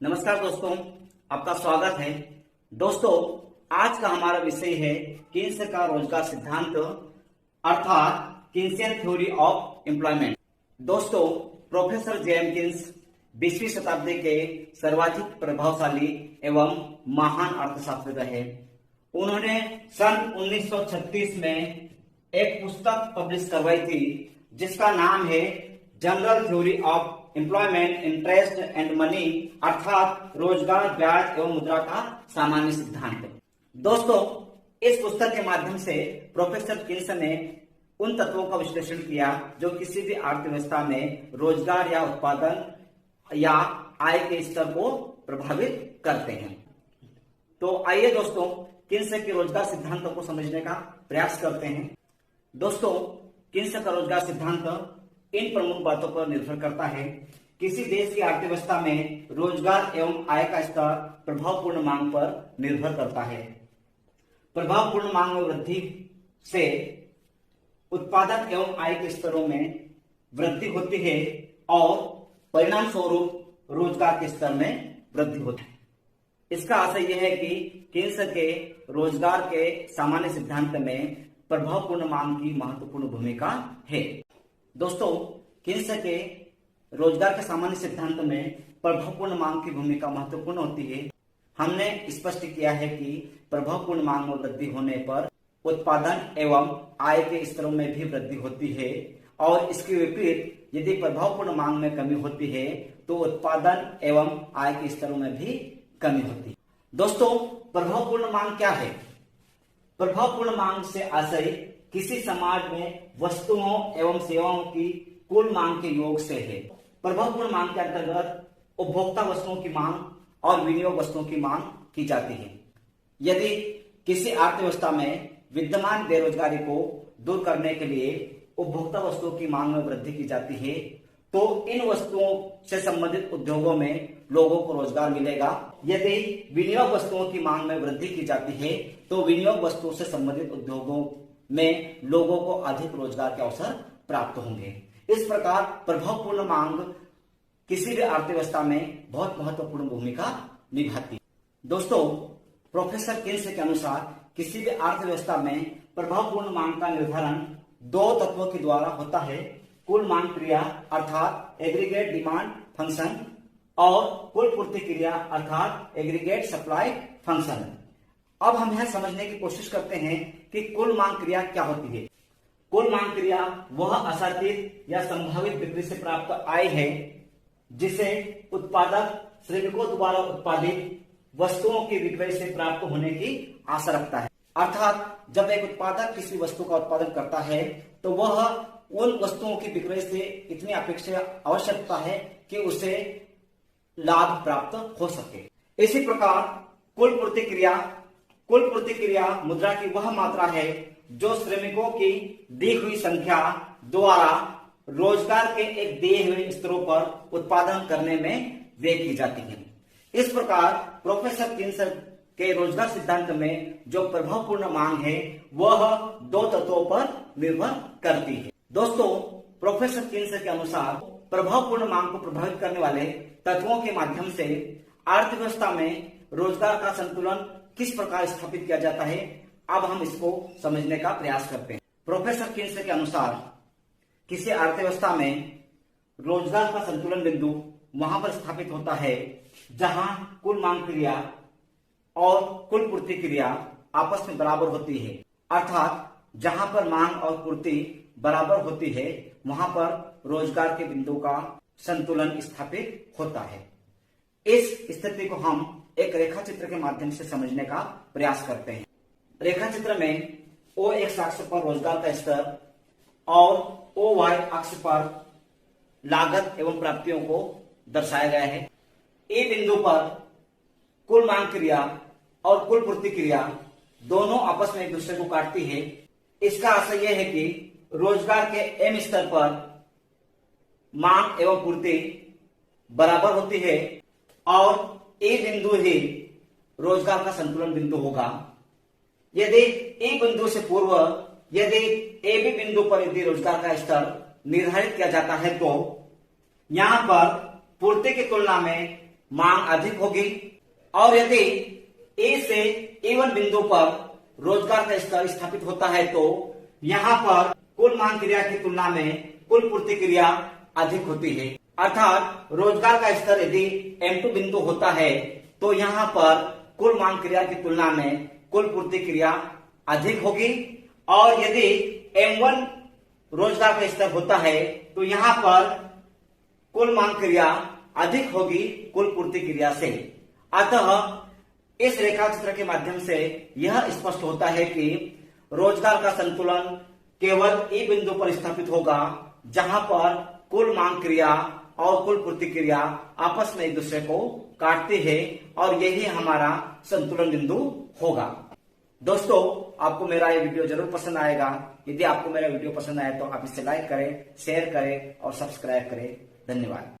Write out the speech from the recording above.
नमस्कार दोस्तों, आपका स्वागत है। दोस्तों, आज का हमारा विषय है किन्स का रोजगार सिद्धांत अर्थात किन्सियन थ्योरी ऑफ एम्प्लॉयमेंट। दोस्तों, प्रोफेसर जेएम किन्स 20वीं शताब्दी के सर्वाधिक प्रभावशाली एवं महान अर्थशास्त्री रहे। उन्होंने सन 1936 में एक पुस्तक पब्लिश करवाई थी जिसका नाम है general theory of employment, interest and money अर्थात रोजगार, ब्याज एवं मुद्रा का सामान्य सिद्धांत। दोस्तों, इस पुस्तक के माध्यम से प्रोफेसर किन्स ने उन तत्वों का विश्लेषण किया जो किसी भी अर्थव्यवस्था में रोजगार या उत्पादन या आय के स्तर को प्रभावित करते हैं। तो आइए दोस्तों, किन्स के रोजगार सिद्धांतों को समझने का प्रयास करते हैं। दोस्तों, किन्स का रोजगार सिद्धांत इन प्रमुख बातों पर निर्भर करता है। किसी देश की अर्थव्यवस्था में रोजगार एवं आय का स्तर प्रभावपूर्ण मांग पर निर्भर करता है। प्रभावपूर्ण मांग में वृद्धि से उत्पादन एवं आय के स्तरों में वृद्धि होती है और परिणाम स्वरूप रोजगार के स्तर में वृद्धि होती है। इसका आशय यह है कि किन्स के रोजगार के सामान्य सिद्धांत में प्रभावपूर्ण मांग की महत्वपूर्ण भूमिका है। दोस्तों, किन्स के रोजगार के सामान्य सिद्धांत में प्रभावपूर्ण मांग की भूमिका महत्वपूर्ण होती है। हमने स्पष्ट किया है कि प्रभावपूर्ण मांग में वृद्धि होने पर उत्पादन एवं आय के स्तरों में भी वृद्धि होती है और इसके विपरीत यदि प्रभावपूर्ण मांग में कमी होती है तो उत्पादन एवं आय के स्तरों में भी कमी होती है। दोस्तों, प्रभावपूर्ण मांग क्या है? प्रभावपूर्ण मांग से आशय किसी समाज में वस्तुओं एवं सेवाओं की कुल मांग के योग से है। प्रभावपूर्ण मांग के अंतर्गत उपभोक्ता वस्तुओं की मांग और विनियोग वस्तुओं की मांग की जाती है। यदि किसी अर्थव्यवस्था में विद्यमान बेरोजगारी को दूर करने के लिए उपभोक्ता वस्तुओं की मांग में वृद्धि की जाती है तो इन वस्तुओं से संबंधित उद्योगों में लोगों को रोजगार मिलेगा। यदि विनियोग वस्तुओं की मांग में वृद्धि की जाती है तो विनियोग वस्तुओं से संबंधित उद्योगों में लोगों को अधिक रोजगार के अवसर प्राप्त होंगे। इस प्रकार प्रभावपूर्ण मांग किसी भी अर्थव्यवस्था में बहुत महत्वपूर्ण भूमिका निभाती है। दोस्तों, प्रोफेसर किन्स के अनुसार किसी भी अर्थव्यवस्था में प्रभावपूर्ण मांग का निर्धारण दो तत्वों के द्वारा होता है। कुल मांग क्रिया अर्थात एग्रीगेट डिमांड फंक्शन और कुल पूर्ति क्रिया अर्थात एग्रीगेट सप्लाई फंक्शन। अब हम यह समझने की कोशिश करते हैं कि कुल मांग क्रिया क्या होती है। कुल मांग क्रिया वह आशातीत या संभावित बिक्री से प्राप्त आय है जिसे उत्पादक श्रमिकों द्वारा उत्पादित वस्तुओं की विक्रय से प्राप्त होने की आशा रखता है। अर्थात जब एक उत्पादक किसी वस्तु का उत्पादन करता है तो वह उन वस्तुओं की विक्रय से इतनी अपेक्षा आवश्यकता है कि उसे लाभ प्राप्त हो सके। इसी प्रकार कुल पूर्ति क्रिया मुद्रा की वह मात्रा है जो श्रमिकों की दी हुई संख्या द्वारा रोजगार के एक दिए हुए स्तरों पर उत्पादन करने में व्यय की जाती है। इस प्रकार प्रोफेसर किन्स के रोजगार सिद्धांत में जो प्रभावपूर्ण मांग है वह दो तत्वों पर निर्भर करती है। दोस्तों, प्रोफेसर किन्स के अनुसार प्रभावपूर्ण मांग को प्रभावित करने वाले तत्वों के माध्यम से अर्थव्यवस्था में रोजगार का संतुलन किस प्रकार स्थापित किया जाता है, अब हम इसको समझने का प्रयास करते हैं। प्रोफेसर किन्स के अनुसार किसी अर्थव्यवस्था में रोजगार का संतुलन बिंदु वहां पर स्थापित होता है जहां कुल मांग क्रिया और कुल पूर्ति क्रिया आपस में बराबर होती है। अर्थात जहां पर मांग और पूर्ति बराबर होती है वहां पर रोजगार के बिंदु का संतुलन स्थापित होता है। इस स्थिति को हम एक रेखा चित्र के माध्यम से समझने का प्रयास करते हैं। रेखा चित्र में ओ एक्स अक्ष पर रोजगार का स्तर और ओ वाई अक्ष पर लागत एवं प्राप्तियों को दर्शाया गया है। ए बिंदु पर कुल मांग क्रिया और कुल पूर्ति क्रिया दोनों आपस में एक दूसरे को काटती है। इसका आशय यह है कि रोजगार के एम स्तर पर मांग एवं पूर्ति बराबर होती है और ए बिंदु ही रोजगार का संतुलन बिंदु होगा। यदि ए बिंदु से पूर्व यदि ए बी बिंदु पर यदि रोजगार का स्तर निर्धारित किया जाता है तो यहां पर पूर्ति की तुलना में मांग अधिक होगी, और यदि ए से A1 बिंदु पर रोजगार का स्तर स्थापित होता है तो यहाँ पर कुल मांग क्रिया की तुलना में कुल पूर्ति क्रिया अधिक होती है। अर्थात रोजगार का स्तर यदि M2 बिंदु होता है तो यहाँ पर कुल मांग क्रिया की तुलना में कुल पूर्ति क्रिया अधिक होगी, और यदि M1 रोजगार का स्तर होता है तो यहाँ पर कुल मांग क्रिया अधिक होगी कुल पूर्ति क्रिया से। अतः इस रेखा चित्र के माध्यम से यह स्पष्ट होता है कि रोजगार का संतुलन केवल ए बिंदु पर स्थापित होगा जहां पर कुल मांग क्रिया और कुल पूर्ति क्रिया आपस में एक दूसरे को काटती है, और यही हमारा संतुलन बिंदु होगा। दोस्तों, आपको मेरा ये वीडियो जरूर पसंद आएगा। यदि आपको मेरा वीडियो पसंद आए तो आप इसे लाइक करें, शेयर करें और सब्सक्राइब करें। धन्यवाद।